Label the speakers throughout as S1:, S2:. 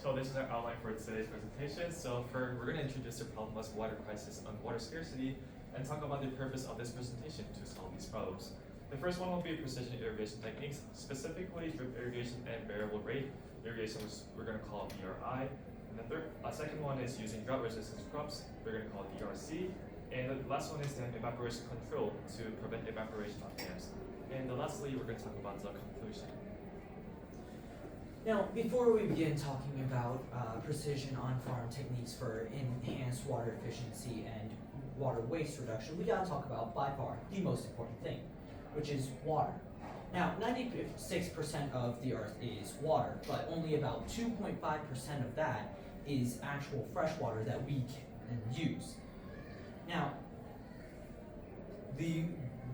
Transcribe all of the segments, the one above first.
S1: So this is our outline for today's presentation. We're going to introduce the problem of water crisis and water scarcity and talk about the purpose of this presentation to solve these problems. The first one will be precision irrigation techniques, specifically drip irrigation and variable rate irrigation, which we're going to call DRI. And the second one is using drought resistant crops, we're going to call DRC. And the last one is then evaporation control to prevent evaporation of dams. And lastly, we're going to talk about the conclusion.
S2: Now, before we begin talking about precision on-farm techniques for enhanced water efficiency and water waste reduction, we gotta talk about, by far, the most important thing, which is water. Now, 96% of the earth is water, but only about 2.5% of that is actual fresh water that we can use. Now, the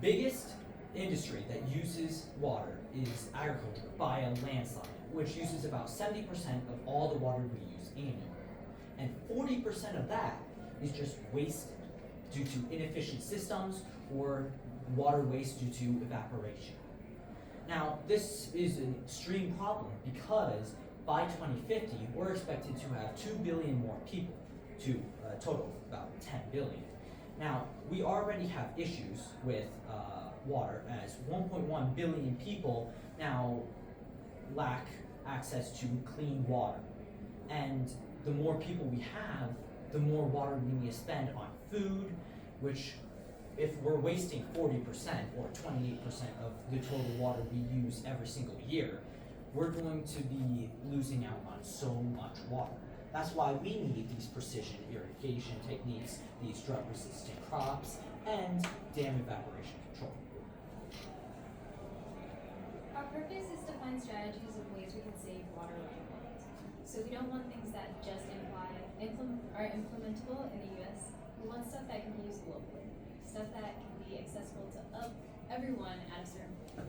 S2: biggest industry that uses water is agriculture by a landslide, which uses about 70% of all the water we use annually. And 40% of that is just wasted due to inefficient systems or water waste due to evaporation. Now, this is an extreme problem because by 2050, we're expected to have 2 billion more people to a total of about 10 billion. Now, we already have issues with water as 1.1 billion people now lack access to clean water. And the more people we have, the more water we need to spend on food, which if we're wasting 40% or 28% of the total water we use every single year, we're going to be losing out on so much water. That's why we need these precision irrigation techniques, these drought-resistant crops, and dam evaporation control.
S3: Our purpose is to find strategies of ways we can save water around the world. So we don't want things that just are implementable in the US. We want stuff that can be used globally, stuff that can be accessible to everyone at a certain point.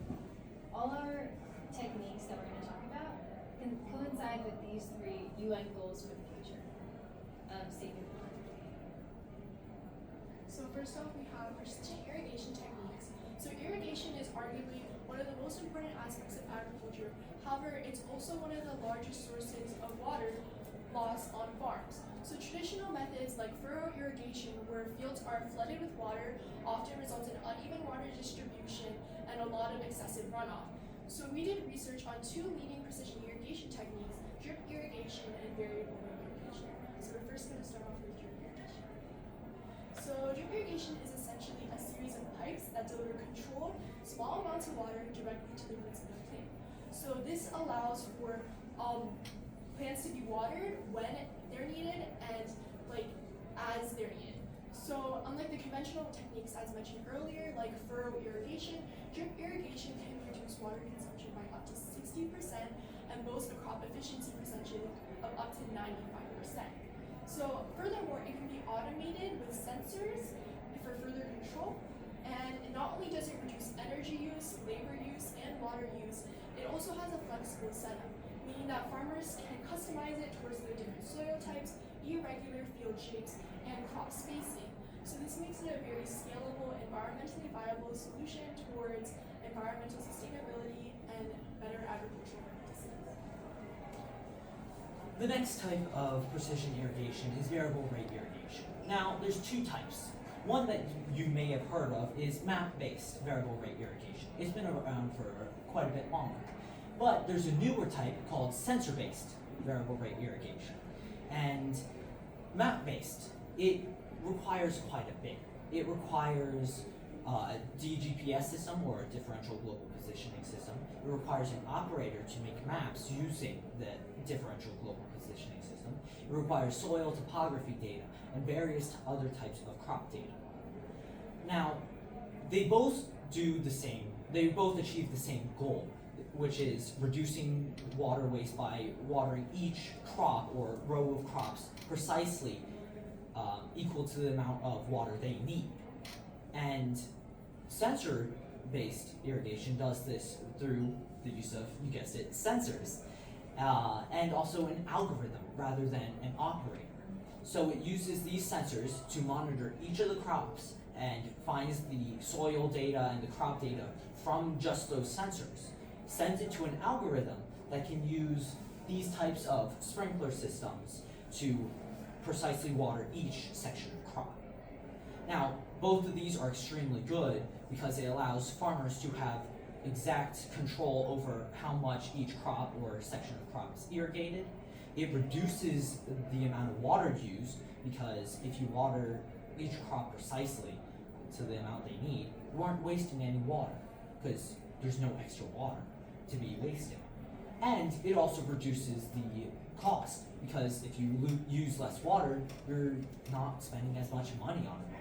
S3: All our techniques that we're going to talk about can coincide with these 3 UN goals for the future of saving water.
S4: So first off, we have precision irrigation techniques. So irrigation is arguably one of the most important aspects of agriculture. However, it's also one of the largest sources of water loss on farms. So traditional methods like furrow irrigation, where fields are flooded with water, often results in uneven water distribution and a lot of excessive runoff. So we did research on 2 leading precision irrigation techniques, drip irrigation and variable rate irrigation. So we're first going to start off with drip irrigation. So drip irrigation is essentially a series of pipes that deliver controlled, small amounts of water directly to the roots of the plant. So this allows for plants to be watered when they're needed and as they're needed. So unlike the conventional techniques as mentioned earlier, like furrow irrigation, drip irrigation can reduce water consumption by up to 60% and boast a crop efficiency percentage of up to 95%. So furthermore, it can be automated with sensors for further control. And not only does it reduce energy use, labor use, and water use, it also has a flexible setup, meaning that farmers can customize it towards their different soil types, irregular field shapes, and crop spacing. So this makes it a very scalable, environmentally viable solution towards environmental sustainability and better agricultural practices.
S2: The next type of precision irrigation is variable rate irrigation. Now, there's 2 types. One that you may have heard of is map-based variable rate irrigation. It's been around for quite a bit longer. But there's a newer type called sensor-based variable rate irrigation. And map-based, it requires quite a bit. It requires a DGPS system, or a differential global positioning system. It requires an operator to make maps using the differential global positioning system. It requires soil topography data and various other types of crop data. Now, they both do the same, they both achieve the same goal, which is reducing water waste by watering each crop or row of crops precisely equal to the amount of water they need. And sensor-based irrigation does this through the use of, you guessed it, sensors, and also an algorithm rather than an operator. So it uses these sensors to monitor each of the crops and finds the soil data and the crop data from just those sensors, sends it to an algorithm that can use these types of sprinkler systems to precisely water each section of crop. Now, both of these are extremely good because it allows farmers to have exact control over how much each crop or section of crop is irrigated. It reduces the amount of water used because if you water each crop precisely to the amount they need, you aren't wasting any water because there's no extra water to be wasted. And it also reduces the cost because if you use less water, you're not spending as much money on it.